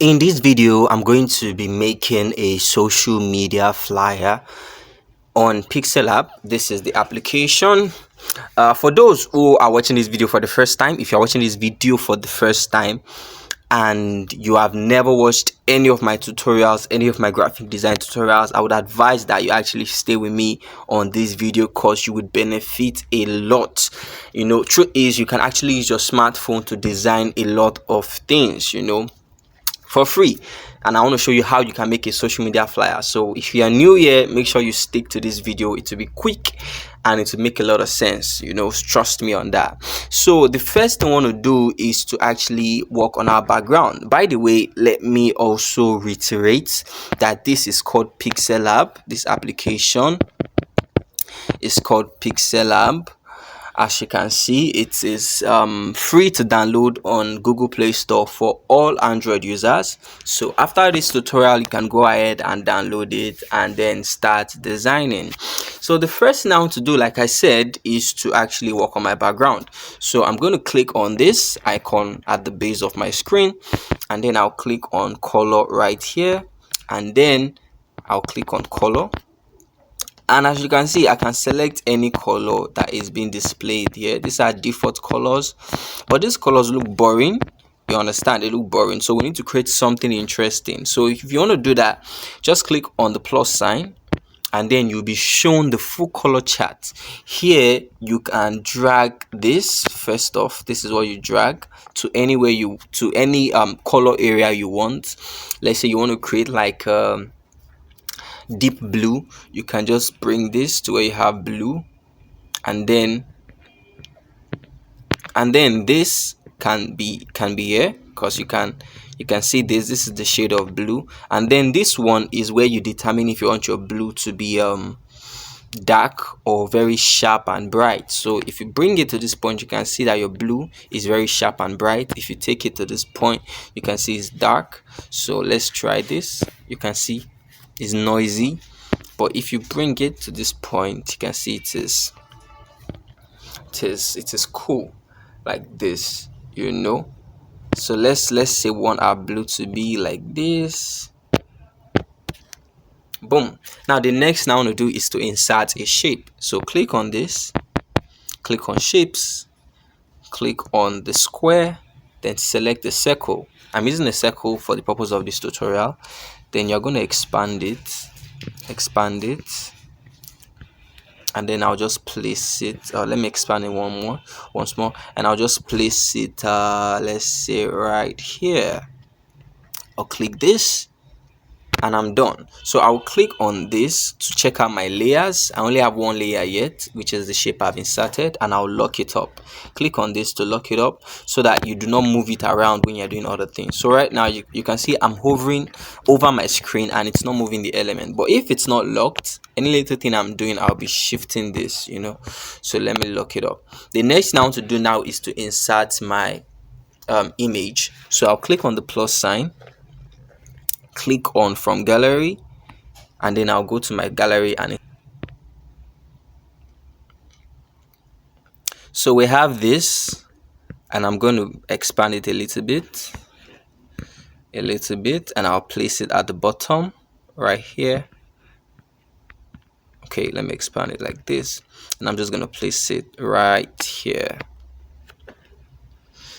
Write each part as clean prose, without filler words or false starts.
In this video, I'm going to be making a social media flyer on PixelLab. This is the application. For those who are watching this video for the first time, if you're watching this video for the first time and you have never watched any of my tutorials, any of my graphic design tutorials, I would advise that you actually stay with me on this video because you would benefit a lot. Truth is, you can actually use your smartphone to design a lot of things, for free. And I want to show you how you can make a social media flyer. So if you are new here, make sure you stick to this video. It will be quick and it will make a lot of sense. Trust me on that. So the first thing I want to do is to actually work on our background. By the way, let me also reiterate that this is called PixelLab. This application is called PixelLab. As you can see, it is free to download on Google Play Store for all Android users. So after this tutorial, you can go ahead and download it and then start designing. So the first thing I want to do, like I said, is to actually work on my background. So I'm going to click on this icon at the base of my screen, and then I'll click on color right here, and then I'll click on color. And as you can see, I can select any color that is being displayed here. These are default colors, but these colors look boring. You understand, they look boring, so we need to create something interesting. So if you want to do that, just click on the plus sign and then you'll be shown the full color chart. Here you can drag this. First off, this is what you drag to anywhere to any color area you want. Let's say you want to create like deep blue. You can just bring this to where you have blue, and then this can be here, because you can see this is the shade of blue, and then this one is where you determine if you want your blue to be dark or very sharp and bright. So if you bring it to this point, you can see that your blue is very sharp and bright. If you take it to this point, you can see it's dark. So let's try this. You can see it's noisy, but if you bring it to this point, you can see it is cool like this. So let's say we want our blue to be like this. Boom. Now the next thing I want to do is to insert a shape. So click on this, click on shapes, click on the square, then select the circle. I'm using a circle for the purpose of this tutorial. Then you're going to expand it, and then I'll just place it. Let me expand it once more, and I'll just place it let's say right here. I'll click this and I'm done. So I'll click on this to check out my layers. I only have one layer yet, which is the shape I've inserted, and I'll lock it up. Click on this to lock it up so that you do not move it around when you're doing other things. So right now you can see I'm hovering over my screen and it's not moving the element. But if it's not locked, any little thing I'm doing, I'll be shifting this, So let me lock it up. The next thing I want to do now is to insert my image. So I'll click on the plus sign, click on from gallery, and then I'll go to my gallery. And so we have this, and I'm going to expand it a little bit, and I'll place it at the bottom right here. Okay, let me expand it like this, and I'm just going to place it right here,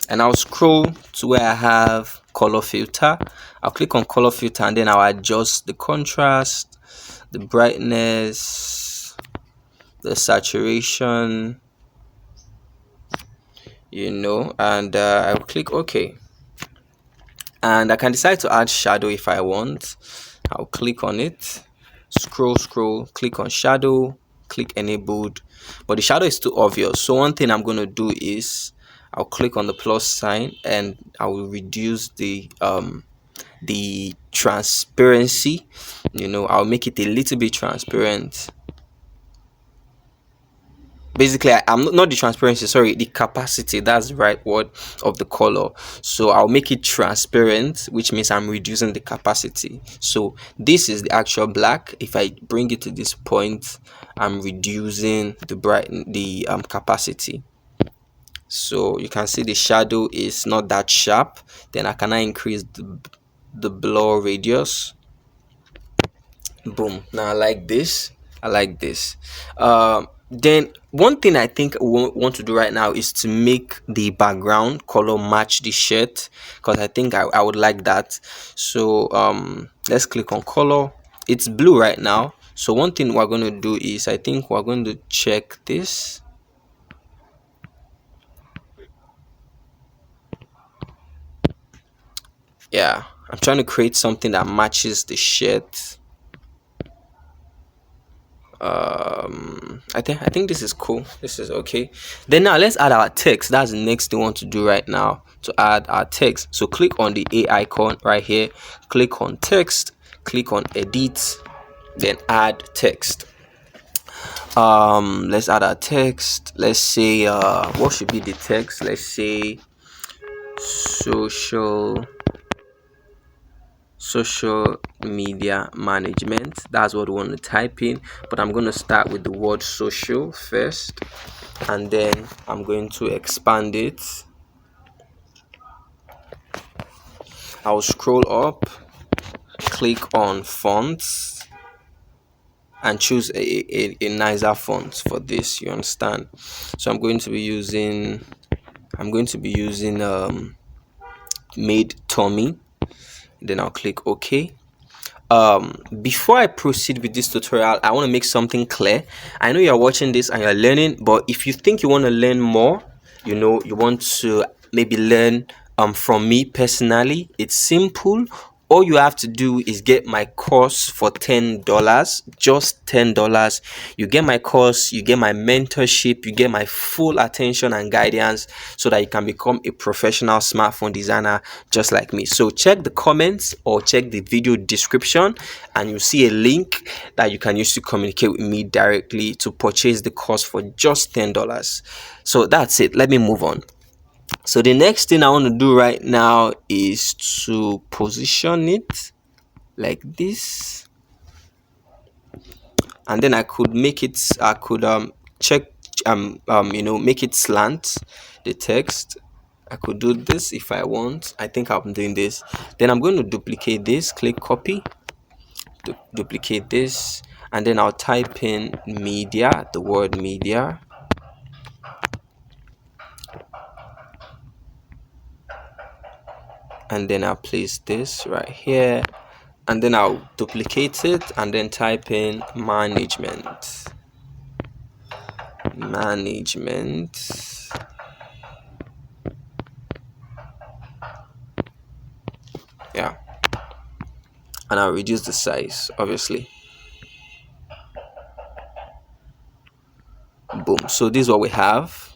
and I'll scroll to where I have color filter. I'll click on color filter, and then I'll adjust the contrast, the brightness, the saturation, and I'll click OK. And I can decide to add shadow if I want. I'll click on it, scroll, click on shadow, click enabled, but the shadow is too obvious. So one thing I'm going to do is I'll click on the plus sign and I will reduce the transparency. I'll make it a little bit transparent. Basically, I'm not the transparency, sorry, the capacity, that's the right word, of the color. So I'll make it transparent, which means I'm reducing the capacity. So this is the actual black. If I bring it to this point, I'm reducing the capacity. So you can see the shadow is not that sharp. Then I can increase the blur radius. Boom. Now I like this. I like this. Then one thing I think we want to do right now is to make the background color match the shirt, because I think I would like that. So let's click on color. It's blue right now. So one thing we're going to do is, I think we're going to check this. Yeah, I'm trying to create something that matches the shirt. I think this is cool. This is okay. Then now let's add our text. That's the next thing we want to do right now, to add our text. So click on the A icon right here, click on text, click on edit, then add text. Let's add our text. Let's say what should be the text? Let's say social media management. That's what we want to type in, but I'm going to start with the word social first, and then I'm going to expand it. I'll scroll up, click on fonts, and choose a nicer font for this, you understand. So I'm going to be using made Tommy. Then I'll click OK. Before I proceed with this tutorial, I want to make something clear. I know you're watching this and you're learning, but if you think you want to learn more, you want to maybe learn from me personally, it's simple. All you have to do is get my course for $10, just $10. You get my course, you get my mentorship, you get my full attention and guidance, so that you can become a professional smartphone designer just like me. So check the comments or check the video description, and you see a link that you can use to communicate with me directly to purchase the course for just $10. So that's it. Let me move on. So the next thing I want to do right now is to position it like this, and then I could make it, check make it slant, the text. I could do this if I want. I think I'm doing this. Then I'm going to duplicate this, click copy, duplicate this, and then I'll type in media, the word media. And then I'll place this right here, and then I'll duplicate it and then type in management. Yeah, and I'll reduce the size, obviously. Boom. So this is what we have: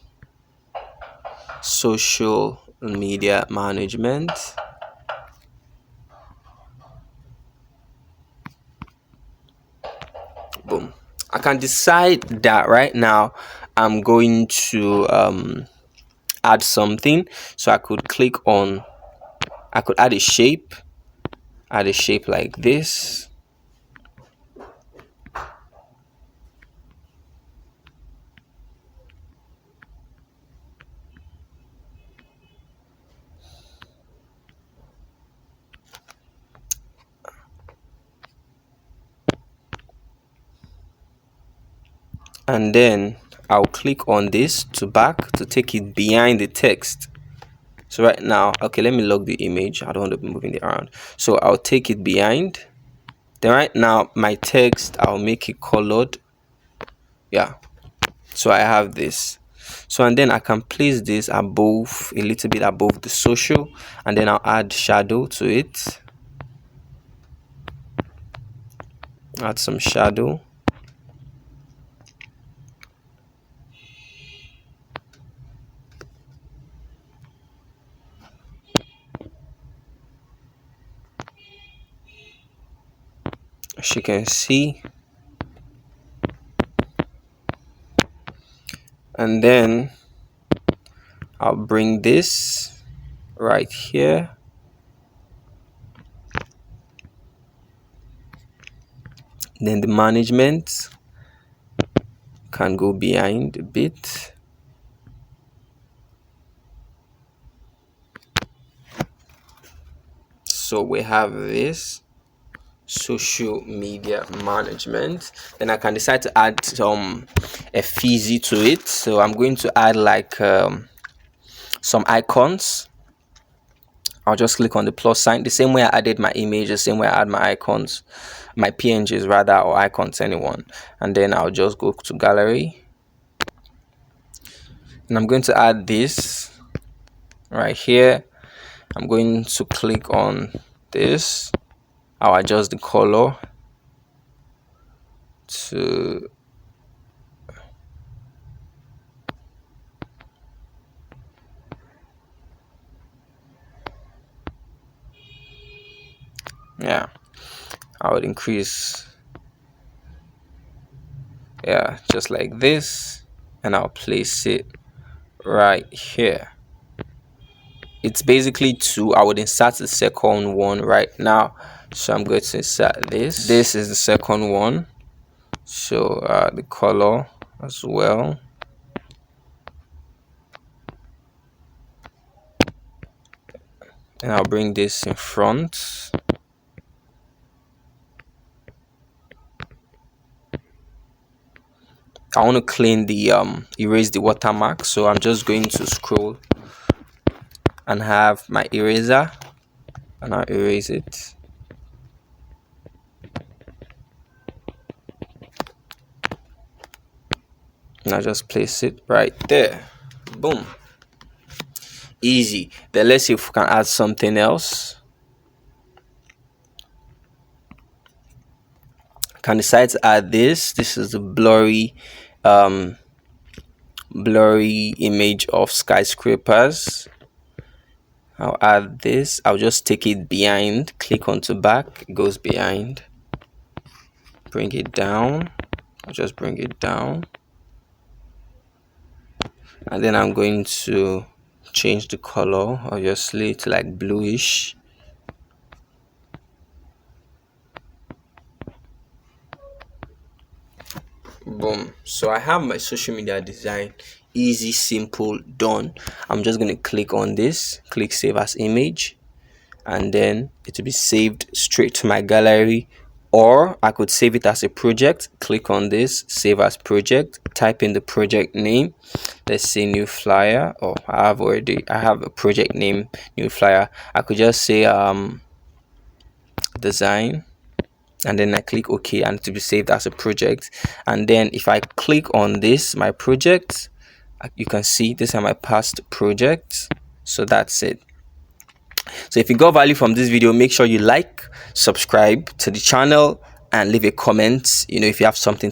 social media management. Boom. I can decide that right now I'm going to add something. So I could add a shape like this. And then I'll click on this to take it behind the text. So right now, okay, let me lock the image. I don't want to be moving it around. So I'll take it behind. Then right now, my text, I'll make it colored. Yeah. So I have this. So, and then I can place this above, a little bit above the social, and then I'll add shadow to it. Add some shadow. As you can see, and then I'll bring this right here. Then the management can go behind a bit. So we have this social media management. Then I can decide to add some effigy to it. So I'm going to add like some icons. I'll just click on the plus sign, the same way I added my image, the same way I add my icons, my PNGs rather, or icons, anyone. And then I'll just go to gallery, and I'm going to add this right here. I'm going to click on this. I'll adjust the color to yeah, I would increase, yeah, just like this, and I'll place it right here. It's basically two. I would insert the second one right now, so I'm going to insert this is the second one. So the color as well, and I'll bring this in front. I want to clean the erase the watermark, so I'm just going to scroll and have my eraser, and I'll erase it. And I'll just place it right there. Boom. Easy. Then let's see if we can add something else. Can decide to add this. This is a blurry image of skyscrapers. I'll add this. I'll just take it behind, click onto back, it goes behind, bring it down. I'll just bring it down, and then I'm going to change the color obviously to like bluish. Boom. So I have my social media design, easy, simple, done. I'm just going to click on this, click save as image, and then it will be saved straight to my gallery. Or I could save it as a project. Click on this, save as project, type in the project name. Let's say new flyer. Oh, I have a project name, new flyer. I could just say design, and then I click OK, and to be saved as a project. And then if I click on this, my project, you can see these are my past projects. So that's it. So if you got value from this video, make sure you like, subscribe to the channel, and leave a comment. If you have something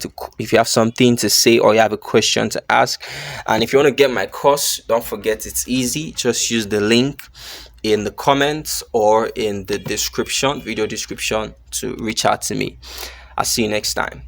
to say, or you have a question to ask. And if you want to get my course, don't forget, it's easy. Just use the link in the comments or in the video description to reach out to me. I'll see you next time.